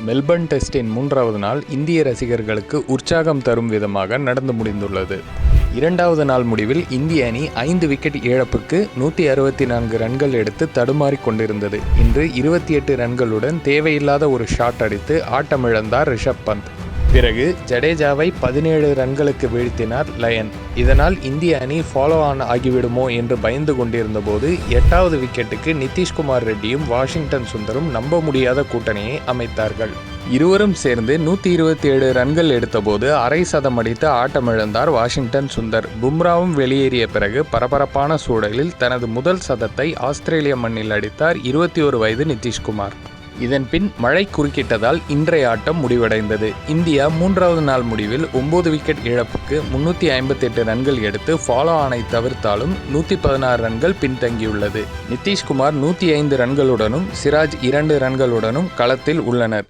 Melbourne டெஸ்டின் 3வது நாள் இந்திய ரசிகர்களுக்கு உற்சாகம் தரும் விதமாக நடந்து முடிந்துள்ளது. 2வது நாள் முடிவில் இந்திய அணி 5 விக்கெட் இழப்புக்கு 164 ரன்கள் எடுத்து தடுமாறிக் கொண்டிருந்தது. இன்று 28 ரன்களுடன் தேவையில்லாத ஒரு ஷாட் அடித்து ஆட்டமிழந்தார் ரிஷப் பந்த். பிறகு ஜடேஜாவை 17 ரன்களுக்கு வீழ்த்தினார் லயன். இதனால் இந்திய அணி ஃபாலோ ஆன் ஆகிவிடுமோ என்று பயந்து கொண்டிருந்த போது 8வது விக்கெட்டுக்கு நிதிஷ்குமார் ரெட்டியும் வாஷிங்டன் சுந்தரும் நம்ப முடியாத கூட்டணியை அமைத்தார்கள். இருவரும் சேர்ந்து 127 ரன்கள் எடுத்தபோது அரை சதம் அடித்து ஆட்டமிழந்தார் வாஷிங்டன் சுந்தர். பும்ராவும் வெளியேறிய பிறகு பரபரப்பான சூழலில் தனது முதல் சதத்தை ஆஸ்திரேலிய மண்ணில் அடித்தார் 21 வயது நிதிஷ்குமார். இதன் பின் மழை குறுக்கிட்டதால் இன்றைய ஆட்டம் முடிவடைந்தது. இந்தியா 3வது நாள் முடிவில் 9 விக்கெட் இழப்புக்கு 358 ரன்கள் எடுத்து ஃபாலோ ஆனை தவிர்த்தாலும் 116 ரன்கள் பின்தங்கியுள்ளது. நிதிஷ்குமார் 105 ரன்களுடனும் சிராஜ் 2 ரன்களுடனும் களத்தில் உள்ளனர்.